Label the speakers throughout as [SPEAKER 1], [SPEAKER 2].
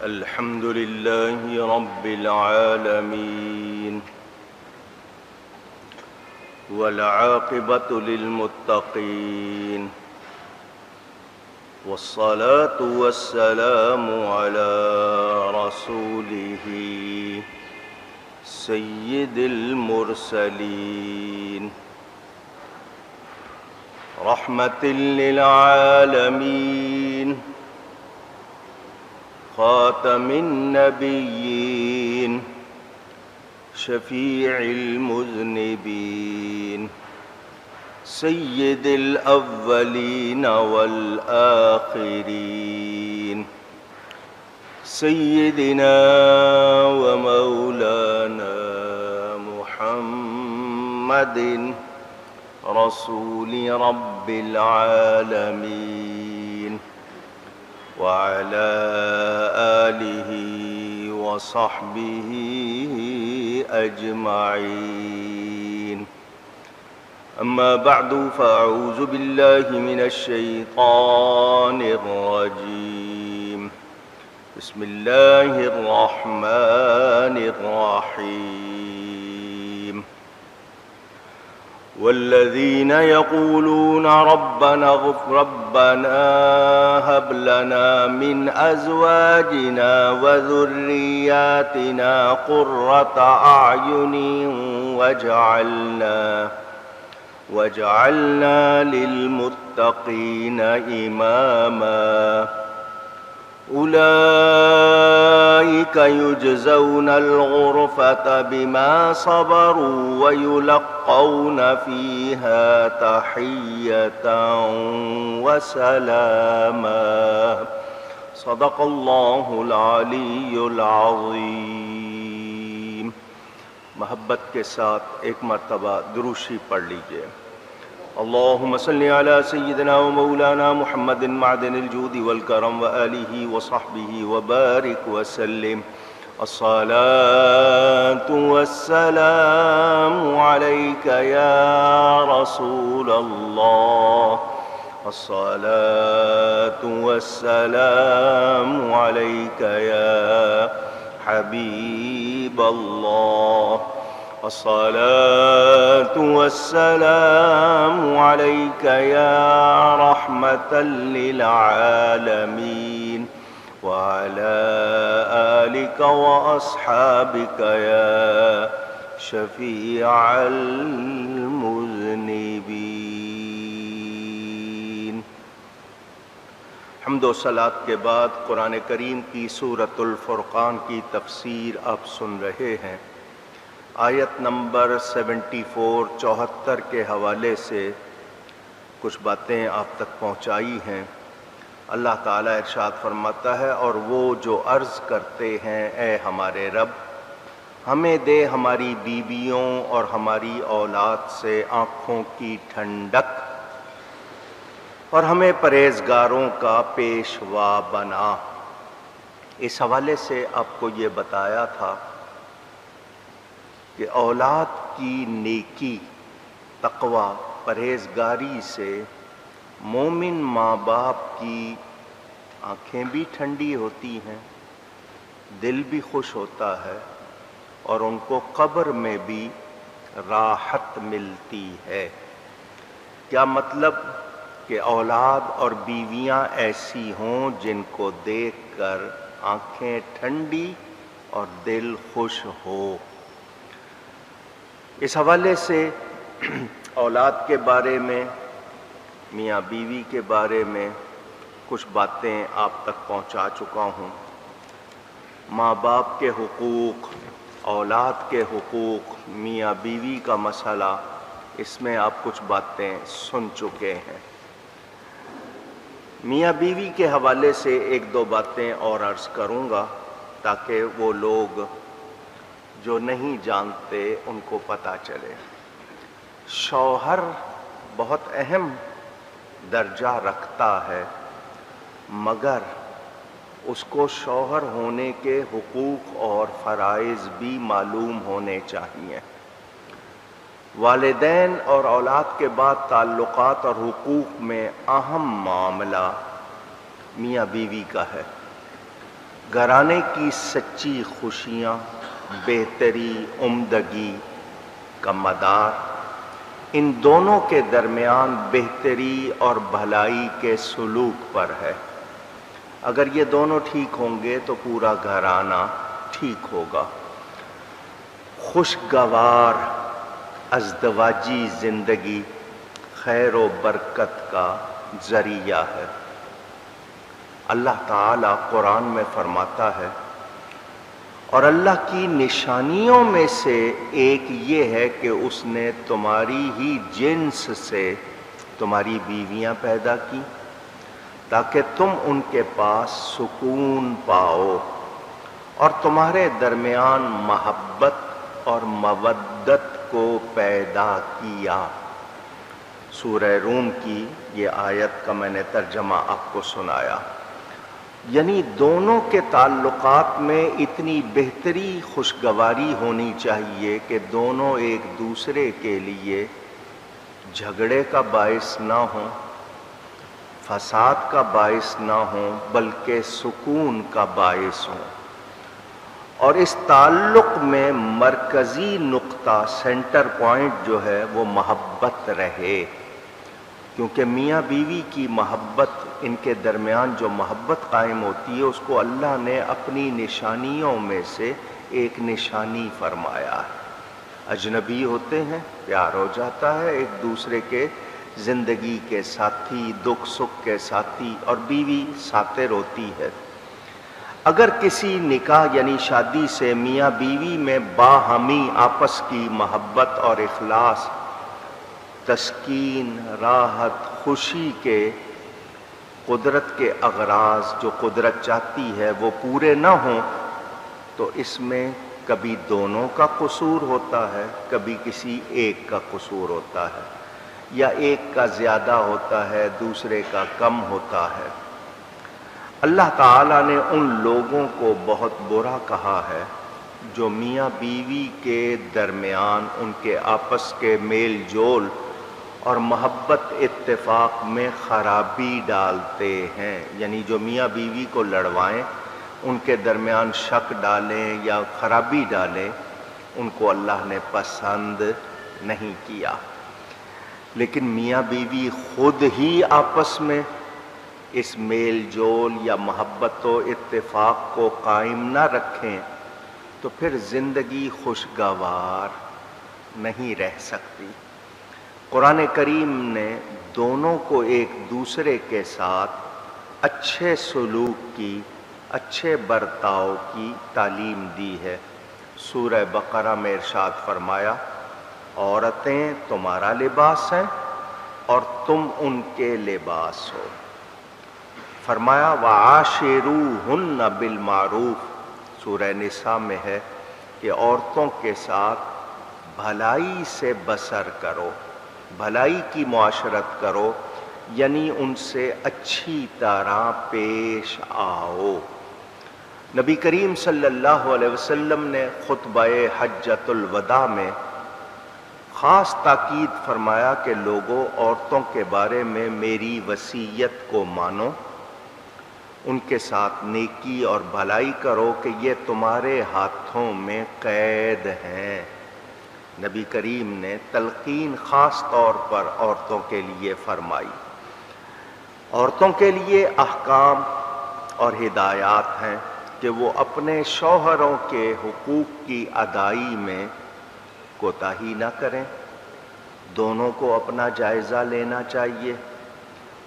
[SPEAKER 1] الحمد لله رب العالمين والعاقبة للمتقين والصلاة والسلام على رسوله سيد المرسلين رحمة للعالمين خاتم النبيين شفيع المذنبين سيد الأولين والآخرين سيدنا ومولانا محمد رسول رب العالمين وعلى آله وصحبه أجمعين. أما بعد فأعوذ بالله من الشيطان الرجيم. بسم الله الرحمن الرحيم. والذين يقولون ربنا هب لنا من أزواجنا وذرياتنا قرة أعين واجعلنا للمتقين إماما. أولئك يجزون الغرفة بما صبروا ويلقون فيها تحية وسلاما. صدق الله العلی العظیم. محبت کے ساتھ ایک مرتبہ دروشی پڑھ لیجئے. اللهم صل على سيدنا ومولانا محمد معدن الجود والكرم وآله وصحبه وبارك وسلم. الصلاة والسلام عليك يا رسول الله. الصلاة والسلام عليك يا حبيب الله. الصلاة والسلام عليك يا رحمة للعالمين وعلى آلك وأصحابك يا شفيع المذنبين. حمد و صلاۃ کے بعد قرآن کریم کی سورۃ الفرقان کی تفسیر آپ سن رہے ہیں. آیت نمبر 74 کے حوالے سے کچھ باتیں آپ تک پہنچائی ہیں. اللہ تعالیٰ ارشاد فرماتا ہے، اور وہ جو عرض کرتے ہیں اے ہمارے رب ہمیں دے ہماری بیویوں اور ہماری اولاد سے آنکھوں کی ٹھنڈک اور ہمیں پرہیزگاروں کا پیشوا بنا. اس حوالے سے آپ کو یہ بتایا تھا کہ اولاد کی نیکی، تقوی، پرہیزگاری سے مومن ماں باپ کی آنکھیں بھی ٹھنڈی ہوتی ہیں، دل بھی خوش ہوتا ہے، اور ان کو قبر میں بھی راحت ملتی ہے. کیا مطلب؟ کہ اولاد اور بیویاں ایسی ہوں جن کو دیکھ کر آنکھیں ٹھنڈی اور دل خوش ہو. اس حوالے سے اولاد کے بارے میں، میاں بیوی کے بارے میں کچھ باتیں آپ تک پہنچا چکا ہوں. ماں باپ کے حقوق، اولاد کے حقوق، میاں بیوی کا مسئلہ، اس میں آپ کچھ باتیں سن چکے ہیں. میاں بیوی کے حوالے سے ایک دو باتیں اور عرض کروں گا تاکہ وہ لوگ جو نہیں جانتے ان کو پتہ چلے. شوہر بہت اہم درجہ رکھتا ہے، مگر اس کو شوہر ہونے کے حقوق اور فرائض بھی معلوم ہونے چاہیے. والدین اور اولاد کے بعد تعلقات اور حقوق میں اہم معاملہ میاں بیوی کا ہے. گھرانے کی سچی خوشیاں، بہتری، عمدگی کا مدار ان دونوں کے درمیان بہتری اور بھلائی کے سلوک پر ہے۔ اگر یہ دونوں ٹھیک ہوں گے تو پورا گھرانہ ٹھیک ہوگا۔ خوشگوار ازدواجی زندگی خیر و برکت کا ذریعہ ہے۔ اللہ تعالیٰ قرآن میں فرماتا ہے، اور اللہ کی نشانیوں میں سے ایک یہ ہے کہ اس نے تمہاری ہی جنس سے تمہاری بیویاں پیدا کی تاکہ تم ان کے پاس سکون پاؤ، اور تمہارے درمیان محبت اور مودت کو پیدا کیا۔ سورہ روم کی یہ آیت کا میں نے ترجمہ آپ کو سنایا۔ یعنی دونوں کے تعلقات میں اتنی بہتری، خوشگواری ہونی چاہیے کہ دونوں ایک دوسرے کے لیے جھگڑے کا باعث نہ ہوں، فساد کا باعث نہ ہوں، بلکہ سکون کا باعث ہوں۔ اور اس تعلق میں مرکزی نقطہ، سینٹر پوائنٹ جو ہے وہ محبت رہے، کیونکہ میاں بیوی کی محبت، ان کے درمیان جو محبت قائم ہوتی ہے اس کو اللہ نے اپنی نشانیوں میں سے ایک نشانی فرمایا ہے۔ اجنبی ہوتے ہیں، پیار ہو جاتا ہے، ایک دوسرے کے زندگی کے ساتھی، دکھ سکھ کے ساتھی، اور بیوی ساتر ہوتی ہے۔ اگر کسی نکاح یعنی شادی سے میاں بیوی میں باہمی آپس کی محبت اور اخلاص، تسکین، راحت، خوشی کے قدرت کے اغراض جو قدرت چاہتی ہے وہ پورے نہ ہوں تو اس میں کبھی دونوں کا قصور ہوتا ہے، کبھی کسی ایک کا قصور ہوتا ہے، یا ایک کا زیادہ ہوتا ہے، دوسرے کا کم ہوتا ہے۔ اللہ تعالیٰ نے ان لوگوں کو بہت برا کہا ہے جو میاں بیوی کے درمیان ان کے آپس کے میل جول اور محبت اتفاق میں خرابی ڈالتے ہیں، یعنی جو میاں بیوی کو لڑوائیں، ان کے درمیان شک ڈالیں یا خرابی ڈالیں، ان کو اللہ نے پسند نہیں کیا۔ لیکن میاں بیوی خود ہی آپس میں اس میل جول یا محبت و اتفاق کو قائم نہ رکھیں تو پھر زندگی خوشگوار نہیں رہ سکتی۔ قرآن کریم نے دونوں کو ایک دوسرے کے ساتھ اچھے سلوک کی، اچھے برتاؤ کی تعلیم دی ہے۔ سورہ بقرہ میں ارشاد فرمایا، عورتیں تمہارا لباس ہیں اور تم ان کے لباس ہو۔ فرمایا وعاشروہن بالمعروف، سورہ نساء میں ہے کہ عورتوں کے ساتھ بھلائی سے بسر کرو، بھلائی کی معاشرت کرو، یعنی ان سے اچھی طرح پیش آؤ۔ نبی کریم صلی اللہ علیہ وسلم نے خطبہ حجۃ الوداع میں خاص تاکید فرمایا کہ لوگوں، عورتوں کے بارے میں میری وصیت کو مانو، ان کے ساتھ نیکی اور بھلائی کرو کہ یہ تمہارے ہاتھوں میں قید ہیں۔ نبی کریم نے تلقین خاص طور پر عورتوں کے لیے فرمائی۔ عورتوں کے لیے احکام اور ہدایات ہیں کہ وہ اپنے شوہروں کے حقوق کی ادائی میں کوتاہی نہ کریں، دونوں کو اپنا جائزہ لینا چاہیے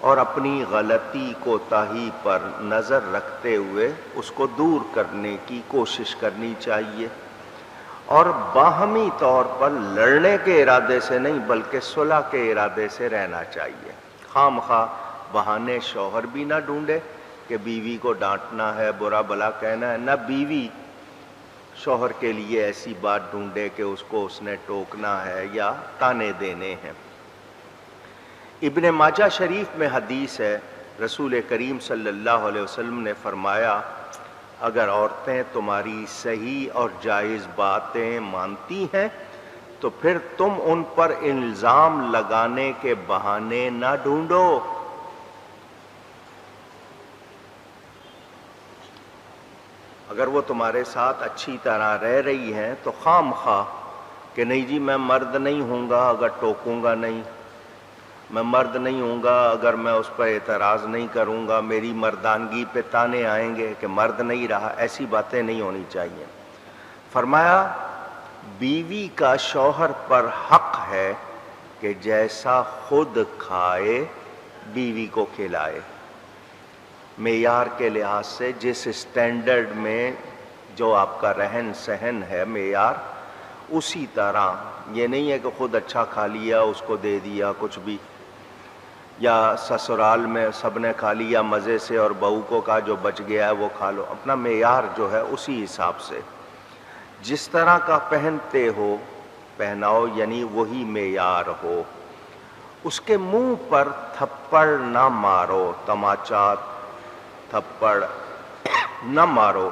[SPEAKER 1] اور اپنی غلطی کوتاہی پر نظر رکھتے ہوئے اس کو دور کرنے کی کوشش کرنی چاہیے، اور باہمی طور پر لڑنے کے ارادے سے نہیں بلکہ صلح کے ارادے سے رہنا چاہیے۔ خواہ مخواہ بہانے شوہر بھی نہ ڈھونڈے کہ بیوی کو ڈانٹنا ہے، برا بھلا کہنا ہے، نہ بیوی شوہر کے لیے ایسی بات ڈھونڈے کہ اس کو اس نے ٹوکنا ہے یا تانے دینے ہیں۔ ابن ماجہ شریف میں حدیث ہے، رسول کریم صلی اللہ علیہ وسلم نے فرمایا، اگر عورتیں تمہاری صحیح اور جائز باتیں مانتی ہیں تو پھر تم ان پر الزام لگانے کے بہانے نہ ڈھونڈو۔ اگر وہ تمہارے ساتھ اچھی طرح رہ رہی ہیں تو خام خواہ کہ نہیں جی میں مرد نہیں ہوں گا اگر ٹوکوں گا نہیں، میں مرد نہیں ہوں گا اگر میں اس پر اعتراض نہیں کروں گا، میری مردانگی پہ تانے آئیں گے کہ مرد نہیں رہا، ایسی باتیں نہیں ہونی چاہیے۔ فرمایا بیوی کا شوہر پر حق ہے کہ جیسا خود کھائے بیوی کو کھلائے، معیار کے لحاظ سے جس اسٹینڈرڈ میں جو آپ کا رہن سہن ہے معیار، اسی طرح۔ یہ نہیں ہے کہ خود اچھا کھا لیا اس کو دے دیا کچھ بھی، یا سسرال میں سب نے کھا لیا مزے سے اور بہو کو کہا جو بچ گیا ہے وہ کھا لو۔ اپنا معیار جو ہے اسی حساب سے جس طرح کا پہنتے ہو پہناؤ، یعنی وہی معیار ہو۔ اس کے منہ پر تھپڑ نہ مارو، تماچا تھپڑ نہ مارو،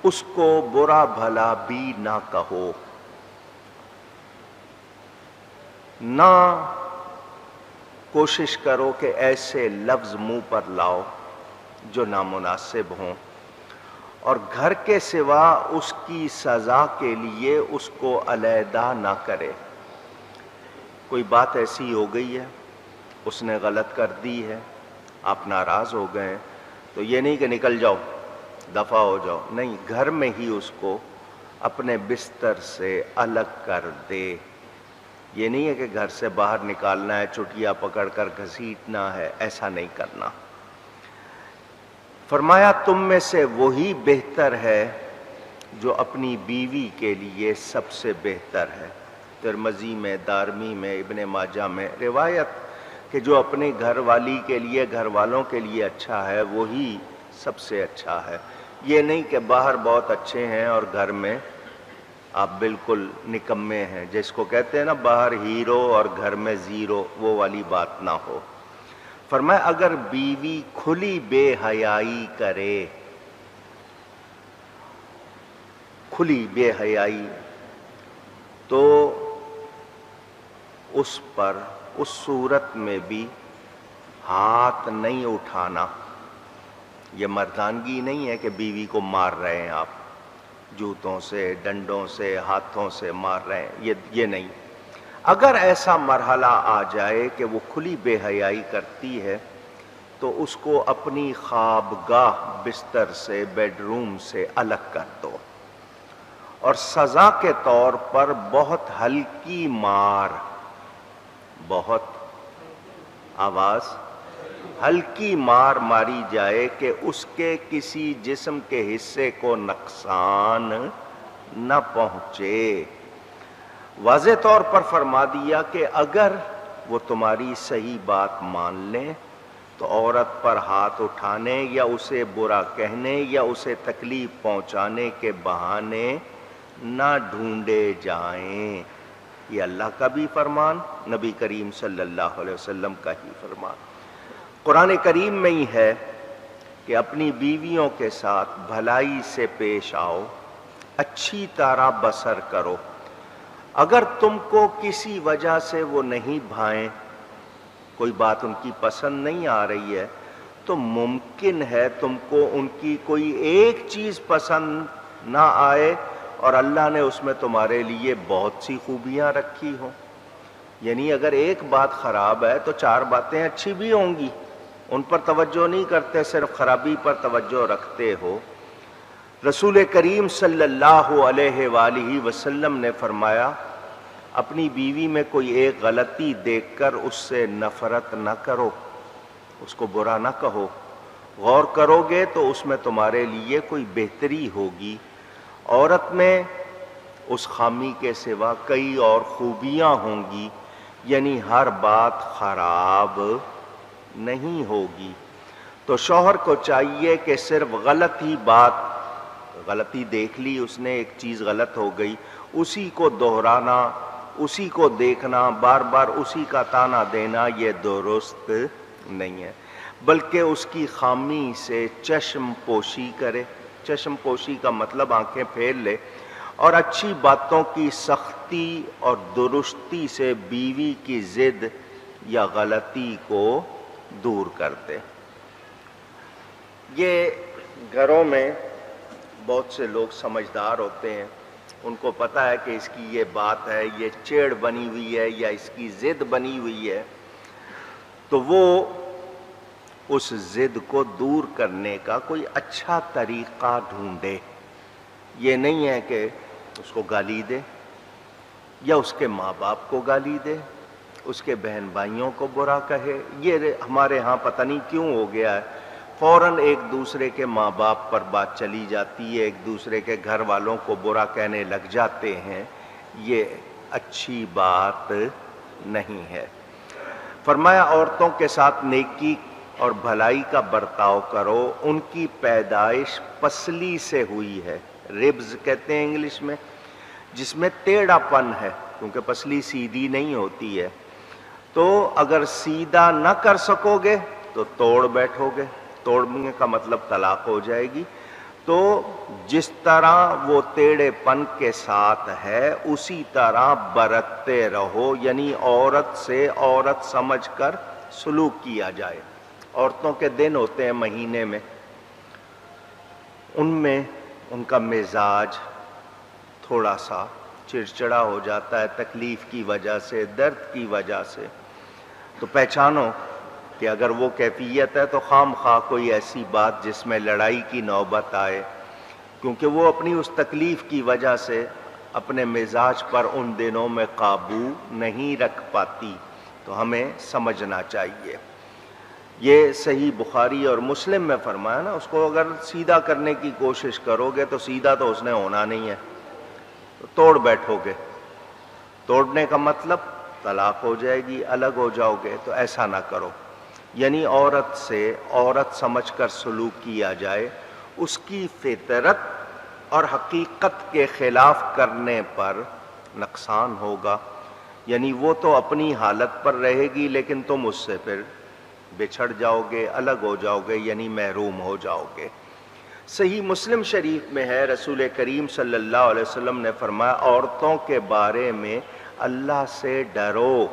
[SPEAKER 1] اس کو برا بھلا بھی نہ کہو، نہ کوشش کرو کہ ایسے لفظ منہ پر لاؤ جو نامناسب ہوں، اور گھر کے سوا اس کی سزا کے لیے اس کو علیحدہ نہ کرے۔ کوئی بات ایسی ہو گئی ہے، اس نے غلط کر دی ہے، آپ ناراض ہو گئے ہیں، تو یہ نہیں کہ نکل جاؤ دفع ہو جاؤ، نہیں، گھر میں ہی اس کو اپنے بستر سے الگ کر دے۔ یہ نہیں ہے کہ گھر سے باہر نکالنا ہے، چٹیا پکڑ کر گھسیٹنا ہے، ایسا نہیں کرنا۔ فرمایا تم میں سے وہی بہتر ہے جو اپنی بیوی کے لیے سب سے بہتر ہے۔ ترمذی میں، دارمی میں، ابن ماجہ میں روایت کہ جو اپنے گھر والی کے لیے، گھر والوں کے لیے اچھا ہے وہی سب سے اچھا ہے۔ یہ نہیں کہ باہر بہت اچھے ہیں اور گھر میں آپ بالکل نکمے ہیں، جس کو کہتے ہیں نا باہر ہیرو اور گھر میں زیرو، وہ والی بات نہ ہو۔ فرمایا اگر بیوی کھلی بے حیائی کرے، کھلی بے حیائی، تو اس پر اس صورت میں بھی ہاتھ نہیں اٹھانا۔ یہ مردانگی نہیں ہے کہ بیوی کو مار رہے ہیں آپ، جوتوں سے، ڈنڈوں سے، ہاتھوں سے مار رہے ہیں، یہ نہیں۔ اگر ایسا مرحلہ آ جائے کہ وہ کھلی بے حیائی کرتی ہے تو اس کو اپنی خوابگاہ بستر سے، بیڈ روم سے الگ کر دو، اور سزا کے طور پر بہت ہلکی مار، بہت آواز ہلکی مار ماری جائے کہ اس کے کسی جسم کے حصے کو نقصان نہ پہنچے۔ واضح طور پر فرما دیا کہ اگر وہ تمہاری صحیح بات مان لیں تو عورت پر ہاتھ اٹھانے یا اسے برا کہنے یا اسے تکلیف پہنچانے کے بہانے نہ ڈھونڈے جائیں۔ یہ اللہ کا بھی فرمان، نبی کریم صلی اللہ علیہ وسلم کا ہی فرمان۔ قرآن کریم میں ہی ہے کہ اپنی بیویوں کے ساتھ بھلائی سے پیش آؤ، اچھی طرح بسر کرو۔ اگر تم کو کسی وجہ سے وہ نہیں بھائیں، کوئی بات ان کی پسند نہیں آ رہی ہے، تو ممکن ہے تم کو ان کی کوئی ایک چیز پسند نہ آئے اور اللہ نے اس میں تمہارے لیے بہت سی خوبیاں رکھی ہوں۔ یعنی اگر ایک بات خراب ہے تو چار باتیں اچھی بھی ہوں گی، ان پر توجہ نہیں کرتے، صرف خرابی پر توجہ رکھتے ہو۔ رسول کریم صلی اللہ علیہ وآلہ وسلم نے فرمایا اپنی بیوی میں کوئی ایک غلطی دیکھ کر اس سے نفرت نہ کرو، اس کو برا نہ کہو، غور کرو گے تو اس میں تمہارے لیے کوئی بہتری ہوگی۔ عورت میں اس خامی کے سوا کئی اور خوبیاں ہوں گی، یعنی ہر بات خراب نہیں ہوگی۔ تو شوہر کو چاہیے کہ صرف غلطی دیکھ لی اس نے، ایک چیز غلط ہو گئی، اسی کو دہرانا، اسی کو دیکھنا، بار بار اسی کا طعنہ دینا، یہ درست نہیں ہے، بلکہ اس کی خامی سے چشم پوشی کرے۔ چشم پوشی کا مطلب آنکھیں پھیر لے اور اچھی باتوں کی سختی اور درستی سے بیوی کی ضد یا غلطی کو دور کر دے۔ یہ گھروں میں بہت سے لوگ سمجھدار ہوتے ہیں، ان کو پتہ ہے کہ اس کی یہ بات ہے، یہ چیڑ بنی ہوئی ہے یا اس کی ضد بنی ہوئی ہے، تو وہ اس ضد کو دور کرنے کا کوئی اچھا طریقہ ڈھونڈے۔ یہ نہیں ہے کہ اس کو گالی دے یا اس کے ماں باپ کو گالی دے، اس کے بہن بھائیوں کو برا کہے۔ یہ ہمارے ہاں پتہ نہیں کیوں ہو گیا ہے، فوراً ایک دوسرے کے ماں باپ پر بات چلی جاتی ہے، ایک دوسرے کے گھر والوں کو برا کہنے لگ جاتے ہیں۔ یہ اچھی بات نہیں ہے۔ فرمایا عورتوں کے ساتھ نیکی اور بھلائی کا برتاؤ کرو، ان کی پیدائش پسلی سے ہوئی ہے، ربز کہتے ہیں انگلش میں، جس میں ٹیڑھا پن ہے، کیونکہ پسلی سیدھی نہیں ہوتی ہے۔ تو اگر سیدھا نہ کر سکو گے تو توڑ بیٹھو گے، توڑنے کا مطلب طلاق ہو جائے گی۔ تو جس طرح وہ ٹیڑھے پن کے ساتھ ہے اسی طرح برتتے رہو، یعنی عورت سے عورت سمجھ کر سلوک کیا جائے۔ عورتوں کے دن ہوتے ہیں مہینے میں، ان میں ان کا مزاج تھوڑا سا چڑچڑا ہو جاتا ہے تکلیف کی وجہ سے، درد کی وجہ سے، تو پہچانو کہ اگر وہ کیفیت ہے تو خام خواہ کوئی ایسی بات جس میں لڑائی کی نوبت آئے، کیونکہ وہ اپنی اس تکلیف کی وجہ سے اپنے مزاج پر ان دنوں میں قابو نہیں رکھ پاتی، تو ہمیں سمجھنا چاہیے۔ یہ صحیح بخاری اور مسلم میں فرمایا نا، اس کو اگر سیدھا کرنے کی کوشش کرو گے تو سیدھا تو اس نے ہونا نہیں ہے، تو توڑ بیٹھو گے۔ توڑنے کا مطلب طلاق ہو جائے گی، الگ ہو جاؤ گے، تو ایسا نہ کرو۔ یعنی عورت سے عورت سمجھ کر سلوک کیا جائے، اس کی فطرت اور حقیقت کے خلاف کرنے پر نقصان ہوگا۔ یعنی وہ تو اپنی حالت پر رہے گی لیکن تم اس سے پھر بچھڑ جاؤ گے، الگ ہو جاؤ گے، یعنی محروم ہو جاؤ گے۔ صحیح مسلم شریف میں ہے، رسول کریم صلی اللہ علیہ وسلم نے فرمایا عورتوں کے بارے میں اللہ سے ڈرو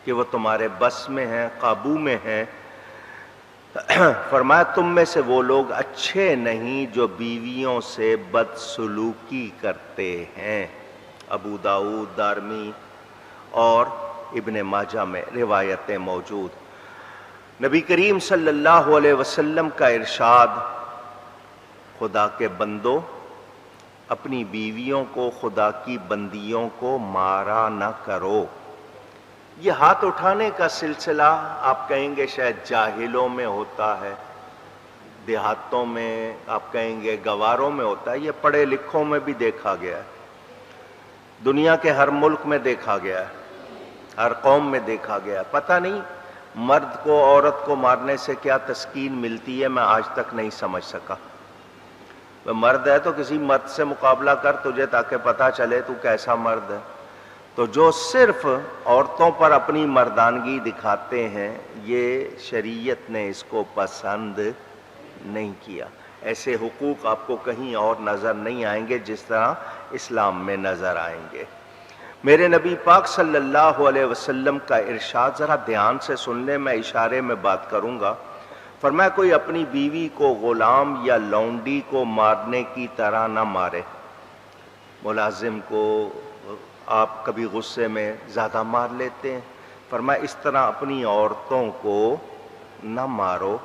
[SPEAKER 1] کہ وہ تمہارے بس میں ہیں، قابو میں ہیں۔ فرمایا تم میں سے وہ لوگ اچھے نہیں جو بیویوں سے بدسلوکی کرتے ہیں۔ ابو داؤد، دارمی اور ابن ماجہ میں روایتیں موجود۔ نبی کریم صلی اللہ علیہ وسلم کا ارشاد، خدا کے بندو اپنی بیویوں کو، خدا کی بندیوں کو مارا نہ کرو۔ یہ ہاتھ اٹھانے کا سلسلہ آپ کہیں گے شاید جاہلوں میں ہوتا ہے، دیہاتوں میں آپ کہیں گے گواروں میں ہوتا ہے، یہ پڑھے لکھوں میں بھی دیکھا گیا ہے، دنیا کے ہر ملک میں دیکھا گیا ہے، ہر قوم میں دیکھا گیا ہے۔ پتہ نہیں مرد کو عورت کو مارنے سے کیا تسکین ملتی ہے، میں آج تک نہیں سمجھ سکا۔ مرد ہے تو کسی مرد سے مقابلہ کر تجھے، تاکہ پتہ چلے تو کیسا مرد ہے۔ تو جو صرف عورتوں پر اپنی مردانگی دکھاتے ہیں، یہ شریعت نے اس کو پسند نہیں کیا۔ ایسے حقوق آپ کو کہیں اور نظر نہیں آئیں گے جس طرح اسلام میں نظر آئیں گے۔ میرے نبی پاک صلی اللہ علیہ وسلم کا ارشاد ذرا دھیان سے سن لیں، میں اشارے میں بات کروں گا۔ فرمایا کوئی اپنی بیوی کو غلام یا لونڈی کو مارنے کی طرح نہ مارے۔ ملازم کو آپ کبھی غصے میں زیادہ مار لیتے ہیں، فرمایا اس طرح اپنی عورتوں کو نہ مارو۔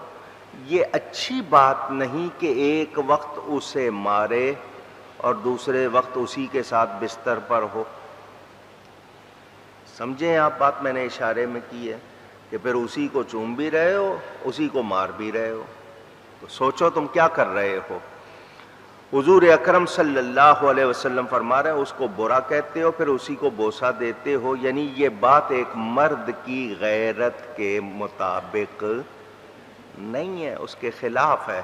[SPEAKER 1] یہ اچھی بات نہیں کہ ایک وقت اسے مارے اور دوسرے وقت اسی کے ساتھ بستر پر ہو۔ سمجھیں آپ بات میں نے اشارے میں کی ہے کہ پھر اسی کو چوم بھی رہے ہو، اسی کو مار بھی رہے ہو، تو سوچو تم کیا کر رہے ہو۔ حضور اکرم صلی اللہ علیہ وسلم فرما رہے ہیں اس کو برا کہتے ہو پھر اسی کو بوسہ دیتے ہو، یعنی یہ بات ایک مرد کی غیرت کے مطابق نہیں ہے، اس کے خلاف ہے۔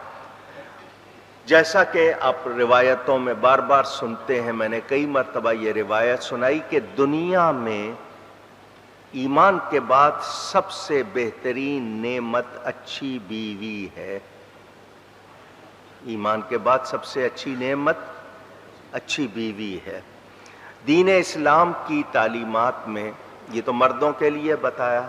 [SPEAKER 1] جیسا کہ آپ روایتوں میں بار بار سنتے ہیں، میں نے کئی مرتبہ یہ روایت سنائی کہ دنیا میں ایمان کے بعد سب سے بہترین نعمت اچھی بیوی ہے۔ ایمان کے بعد سب سے اچھی نعمت اچھی بیوی ہے۔ دین اسلام کی تعلیمات میں یہ تو مردوں کے لیے بتایا،